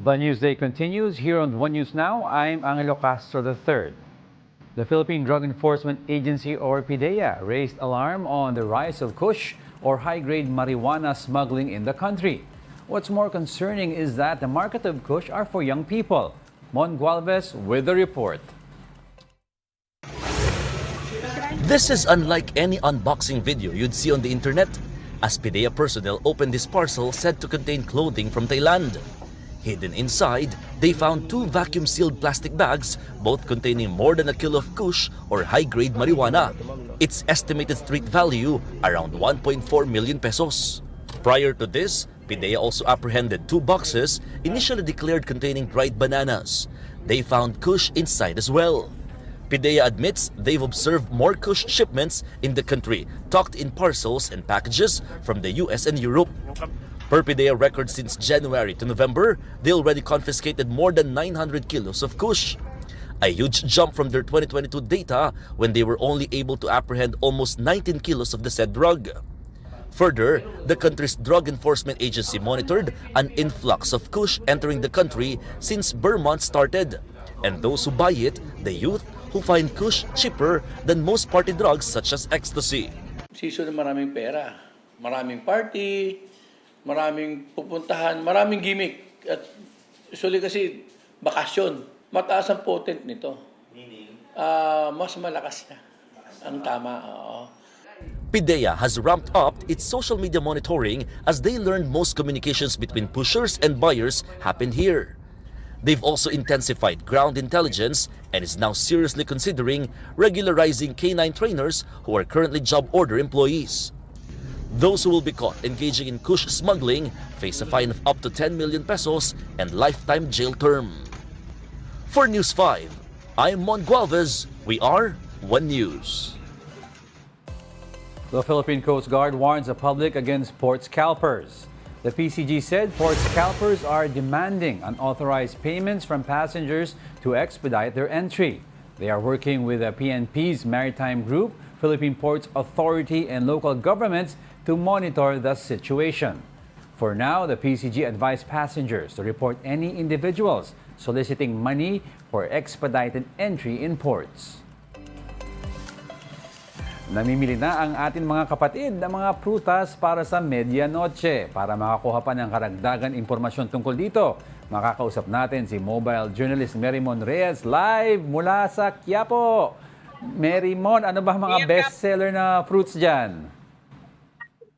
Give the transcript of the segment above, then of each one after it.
The News Day continues here on One News Now. I'm Angelo Castro III. The Philippine Drug Enforcement Agency, or PDEA, raised alarm on the rise of kush, or high-grade marijuana smuggling in the country. What's more concerning is that the market of kush are for young people. Mon Gualvez with the report. This is unlike any unboxing video you'd see on the internet, as PDEA personnel opened this parcel said to contain clothing from Thailand. Hidden inside, they found 2 vacuum-sealed plastic bags, both containing more than a kilo of kush or high-grade marijuana. Its estimated street value around 1.4 million pesos. Prior to this, PDEA also apprehended 2 boxes initially declared containing dried bananas. They found kush inside as well. PDEA admits they've observed more kush shipments in the country, tucked in parcels and packages from the US and Europe. Per PDEA records since January to November, they already confiscated more than 900 kilos of kush. A huge jump from their 2022 data when they were only able to apprehend almost 19 kilos of the said drug. Further, the country's drug enforcement agency monitored an influx of kush entering the country since Burr month started. And those who buy it, the youth, who find kush cheaper than most party drugs such as ecstasy. Season na maraming pera, maraming party, maraming pupuntahan, maraming gimmick. At usually kasi bakasyon, mataas ang potent nito. Meaning? Mas malakas na. Ang tama, oo. PDEA has ramped up its social media monitoring as they learned most communications between pushers and buyers happened here. They've also intensified ground intelligence and is now seriously considering regularizing K9 trainers who are currently job order employees. Those who will be caught engaging in kush smuggling face a fine of up to 10 million pesos and lifetime jail term. For News 5, I'm Mon Gualvez. We are One News. The Philippine Coast Guard warns the public against Port Scalpers. The PCG said Port Scalpers are demanding unauthorized payments from passengers to expedite their entry. They are working with the PNP's Maritime Group, Philippine Ports Authority, and local governments to monitor the situation. For now, the PCG advised passengers to report any individuals soliciting money for expedited entry in ports. Namimili na ang ating mga kapatid ng mga prutas para sa medianoche. Para makakuha pa ng karagdagan impormasyon tungkol dito, makakausap natin si mobile journalist Merymon Reyes live mula sa Quiapo. Merymon, ano ba mga bestseller na fruits dyan?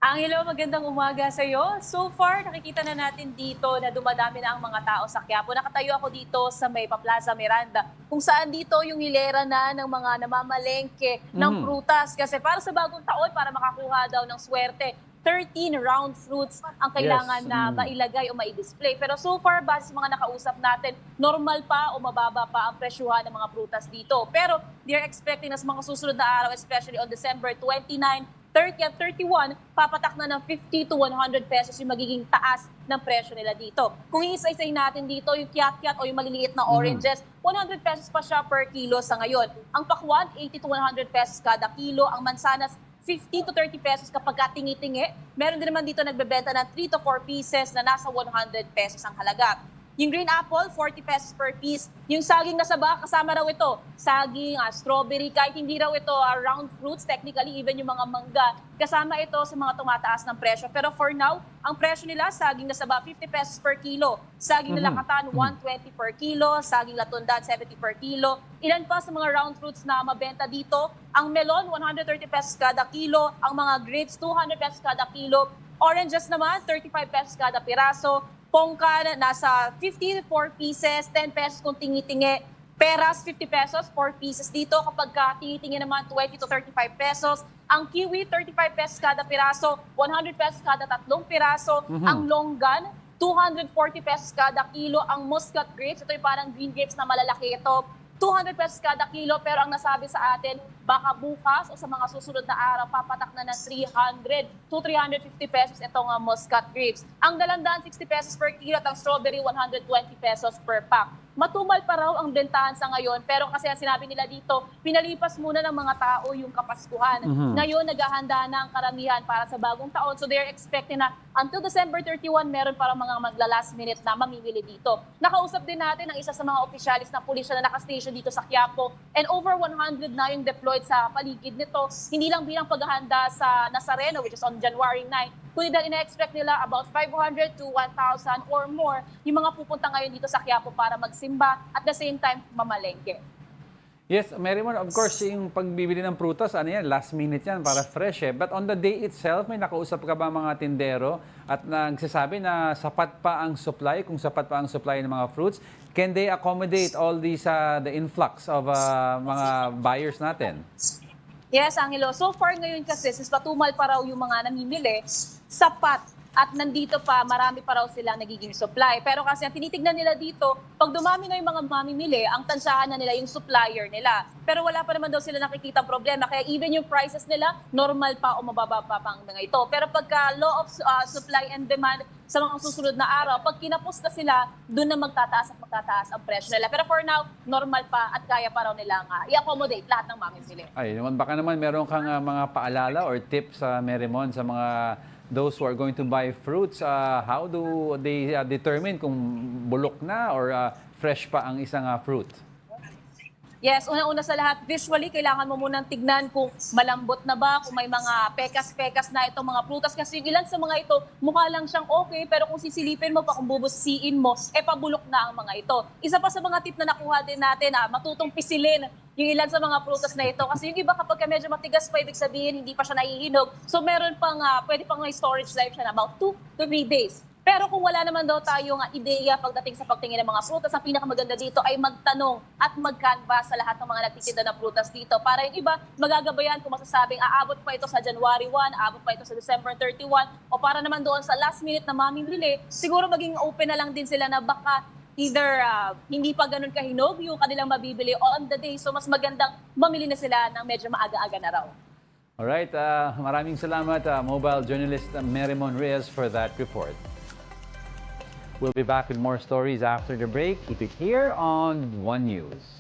Angelo, magandang umaga sa iyo. So far, nakikita na natin dito na dumadami na ang mga tao sa Quiapo. Nakatayo ako dito sa may Plaza Miranda, kung saan dito yung hilera na ng mga namamalengke ng prutas. Kasi para sa bagong taon, para makakuha daw ng swerte, 13 round fruits ang kailangan na mailagay o mai-display. Pero so far, base sa mga nakausap natin, normal pa o mababa pa ang presyuhan ng mga prutas dito. Pero they're expecting na sa mga susunod na araw, especially on December 29, 30 at 31, papatak na ng 50 to 100 pesos yung magiging taas ng presyo nila dito. Kung iisa-isay natin dito, yung kiat-kiat o yung maliliit na oranges, 100 pesos pa siya per kilo sa ngayon. Ang pakwan, 80 to 100 pesos kada kilo. Ang mansanas, 50 to 30 pesos kapag tingi-tingi. Meron din naman dito nagbebenta ng 3 to 4 pieces na nasa 100 pesos ang halaga. Yung green apple, 40 pesos per piece. Yung saging na saba, kasama raw ito. Saging, strawberry, kahit hindi raw ito round fruits, technically, even yung mga mangga, kasama ito sa mga tumataas ng presyo. Pero for now, ang presyo nila, saging na saba, 50 pesos per kilo. Saging na lakatan, 120 per kilo. Saging latundan, 70 per kilo. Ilan pa sa mga round fruits na mabenta dito? Ang melon, 130 pesos kada kilo. Ang mga grapes, 200 pesos kada kilo. Oranges naman, 35 pesos kada piraso. Pongkan, nasa 54 pieces, 10 pesos kung tingi-tingi. Peras, 50 pesos, 4 pieces dito. Kapag tingi-tingi naman, 20 to 35 pesos. Ang kiwi, 35 pesos kada piraso, 100 pesos kada 3 piraso. Ang longgan, 240 pesos kada kilo. Ang muscat grapes, ito yung parang green grapes na malalaki ito, 200 pesos kada kilo. Pero ang nasabi sa atin, baka bukas o sa mga susunod na araw papatak na ng 300 to 350 pesos itong Muscat grapes. Ang dalandan 60 pesos per kilo at ang strawberry 120 pesos per pack. Matumal pa raw ang bentahan sa ngayon pero kasi ang sinabi nila dito, pinalipas muna ng mga tao yung Kapaskuhan. Ngayon naghahanda na ang karamihan para sa bagong taon. So they're expecting na until December 31 meron para mga magla-last minute na mamimili dito. Nakausap din natin ang isa sa mga opisyalis ng pulisya na nakastation dito sa Quiapo and over 100 na yung deployed sa paligid nito. Hindi lang bilang paghahanda sa Nazareno which is on January 9, kundi dahil ina-expect nila about 500 to 1,000 or more yung mga pupunta ngayon dito sa Quiapo para magsimba at the same time mamalengke. Yes, Marymon, of course, yung pagbibili ng prutas, ano yan, last minute yan para fresh eh. But on the day itself, may nakausap ka ba mga tindero at nagsasabi na sapat pa ang supply, kung sapat pa ang supply ng mga fruits, can they accommodate all these, the influx of mga buyers natin? Yes, Angelo. So far ngayon kasi, since patumal pa raw yung mga namimili, sapat at nandito pa, marami pa raw silang nagiging supply. Pero kasi ang tinitignan nila dito, pag dumami na yung mga mamimili, ang tansyahan na nila yung supplier nila. Pero wala pa naman daw sila nakikita problema. Kaya even yung prices nila, normal pa o mababa pa ang mga ito. Pero pagka law of supply and demand sa mga susunod na araw, pag kinapos na sila, doon na magtataas at magtataas ang presyo nila. Pero for now, normal pa at kaya pa raw nilang i-accommodate lahat ng mamimili. Ay, naman baka naman meron kang mga paalala or tips sa Marymon sa mga those who are going to buy fruits. How do they determine kung bulok na or fresh pa ang isang fruit? Yes, una-una sa lahat, visually, kailangan mo munang tignan kung malambot na ba, kung may mga pekas-pekas na itong mga prutas. Kasi yung ilan sa mga ito, mukha lang siyang okay, pero kung sisilipin mo pa, kung bubusiin mo, pabulok na ang mga ito. Isa pa sa mga tip na nakuha din natin, matutong pisilin yung ilan sa mga prutas na ito. Kasi yung iba kapag medyo matigas pa, ibig sabihin, hindi pa siya naihinog. So meron pang, pwede pang may storage life siya na about 2 to 3 days. Pero kung wala naman daw tayong ideya pagdating sa pagtingin ng mga prutas, ang pinakamaganda dito ay magtanong at mag-canvas sa lahat ng mga nagtitinda ng prutas dito. Para yung iba, magagabayan kung masasabing aabot pa ito sa January 1, aabot pa ito sa December 31, o para naman doon sa last minute na mamimili, siguro maging open na lang din sila na baka either hindi pa ganun kahinog yung kanilang mabibili on the day. So mas magandang mamili na sila ng medyo maaga-aga na raw. Alright, maraming salamat mobile journalist Marymon Reyes for that report. We'll be back with more stories after the break. Keep it here on One News.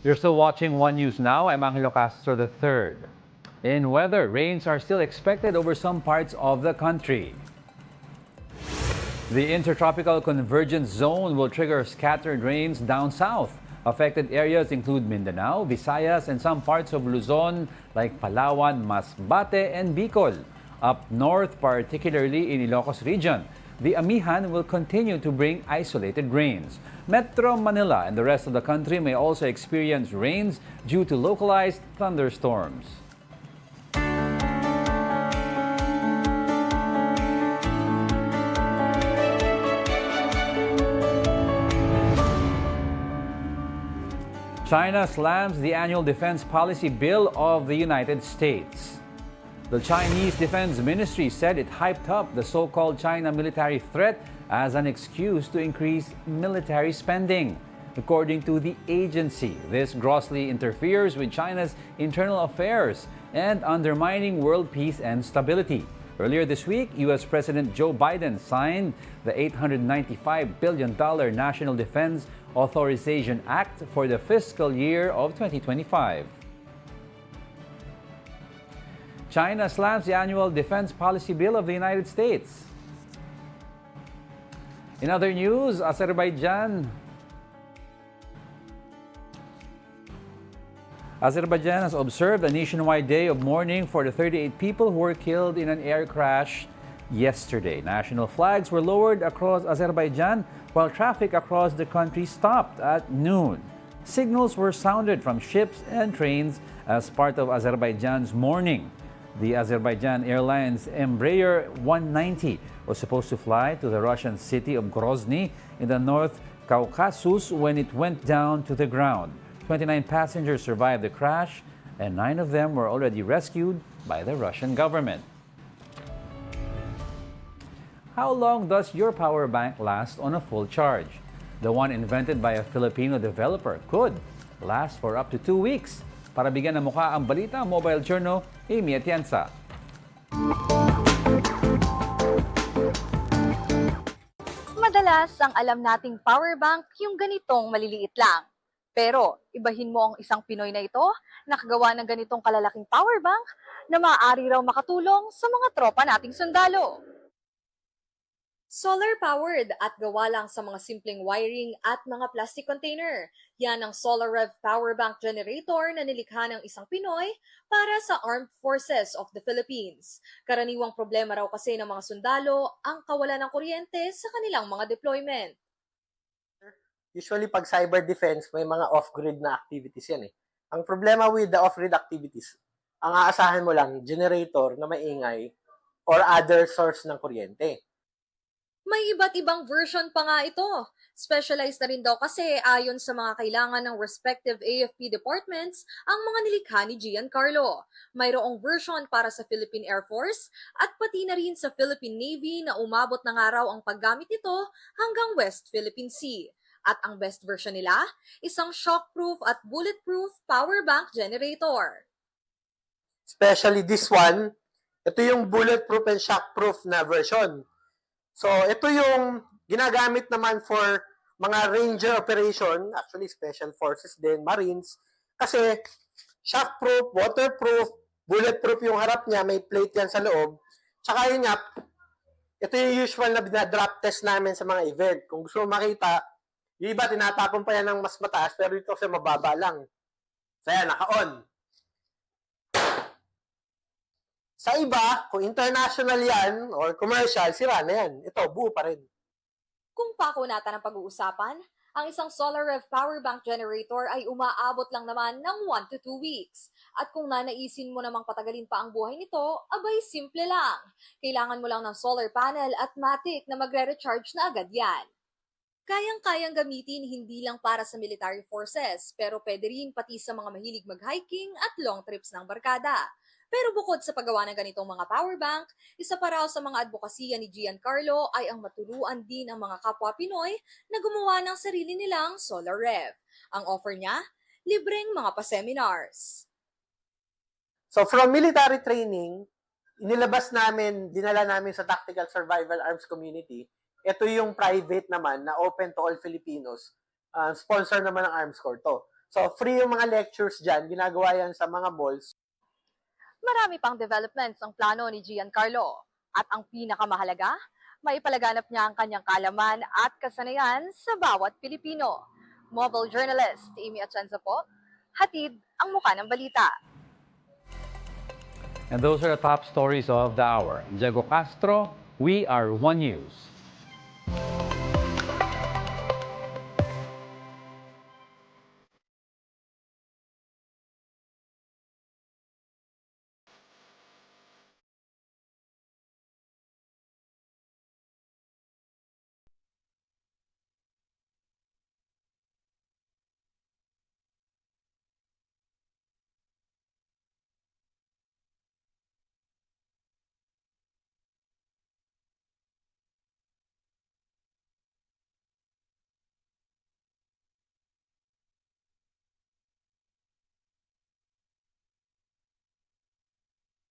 You're still watching One News Now. I'm Angelo Castro III. In weather, rains are still expected over some parts of the country. The intertropical convergence zone will trigger scattered rains down south. Affected areas include Mindanao, Visayas, and some parts of Luzon like Palawan, Masbate, and Bicol. Up north, particularly in Ilocos region, the amihan will continue to bring isolated rains. Metro Manila and the rest of the country may also experience rains due to localized thunderstorms. China slams the annual defense policy bill of the United States. The Chinese Defense Ministry said it hyped up the so-called China military threat as an excuse to increase military spending. According to the agency, this grossly interferes with China's internal affairs and undermining world peace and stability. Earlier this week, U.S. President Joe Biden signed the $895 billion National Defense Authorization Act for the fiscal year of 2025. China slams the annual defense policy bill of the United States. In other news, Azerbaijan has observed a nationwide day of mourning for the 38 people who were killed in an air crash yesterday. National flags were lowered across Azerbaijan while traffic across the country stopped at noon. Signals were sounded from ships and trains as part of Azerbaijan's mourning. The Azerbaijan Airlines Embraer 190 was supposed to fly to the Russian city of Grozny in the North Caucasus when it went down to the ground. 29 passengers survived the crash, and 9 of them were already rescued by the Russian government. How long does your power bank last on a full charge? The one invented by a Filipino developer could last for up to 2 weeks. Para bigyan ng mukha ang balita, Mobile Journal, Amy Atienza. Madalas ang alam nating power bank yung ganitong maliliit lang. Pero ibahin mo ang isang Pinoy na ito, nakagawa ng ganitong kalalaking power bank na maaari raw makatulong sa mga tropa nating sundalo. Solar-powered at gawa lang sa mga simpleng wiring at mga plastic container. Yan ang SolarRev Power Bank Generator na nilikha ng isang Pinoy para sa Armed Forces of the Philippines. Karaniwang problema raw kasi ng mga sundalo ang kawalan ng kuryente sa kanilang mga deployment. Usually, pag cyber defense, may mga off-grid na activities yan eh. Ang problema with the off-grid activities, ang aasahan mo lang, generator na maingay or other source ng kuryente. May iba't ibang version pa nga ito. Specialized na rin daw kasi ayon sa mga kailangan ng respective AFP departments ang mga nilikha ni Giancarlo. Mayroong version para sa Philippine Air Force at pati na rin sa Philippine Navy na umabot na nga raw ang paggamit nito hanggang West Philippine Sea. At ang best version nila, isang shockproof at bulletproof power bank generator. Especially this one, ito yung bulletproof and shockproof na version. So, ito yung ginagamit naman for mga ranger operation, actually special forces din, marines, kasi shockproof, waterproof, bulletproof yung harap niya, may plate yan sa loob. Tsaka yun nga, ito yung usual na binadrop test namin sa mga event. Kung gusto mo makita, yung iba tinatapon pa yan ng mas mataas, pero ito kasi mababa lang. So yan, naka-on. Sa iba, kung international yan or commercial, sira na yan. Ito, buo pa rin. Kung pakunatan ang pag-uusapan, ang isang SolarRev power bank generator ay umaabot lang naman ng 1 to 2 weeks. At kung nanaisin mo namang patagalin pa ang buhay nito, abay simple lang. Kailangan mo lang ng solar panel at matic na magre-recharge na agad yan. Kayang-kayang gamitin hindi lang para sa military forces, pero pwede rin pati sa mga mahilig mag-hiking at long trips ng barkada. Pero bukod sa paggawa ng ganitong mga power bank, isa pa raw sa mga advokasya ni Giancarlo ay ang matuluan din ang mga kapwa Pinoy na gumawa ng sarili nilang SolarRev. Ang offer niya, libreng mga pa-seminars. So from military training, dinala namin sa Tactical Survival Arms Community. Ito yung private naman na open to all Filipinos. Sponsor naman ng Arms Corps to. So, free yung mga lectures dyan. Ginagawa yan sa mga malls. Marami pang developments ang plano ni Giancarlo. At ang pinakamahalaga, maipalaganap niya ang kanyang kalaman at kasanayan sa bawat Pilipino. Mobile journalist Amy Atienza po, hatid ang muka ng balita. And those are the top stories of the hour. Diego Castro, we are One News.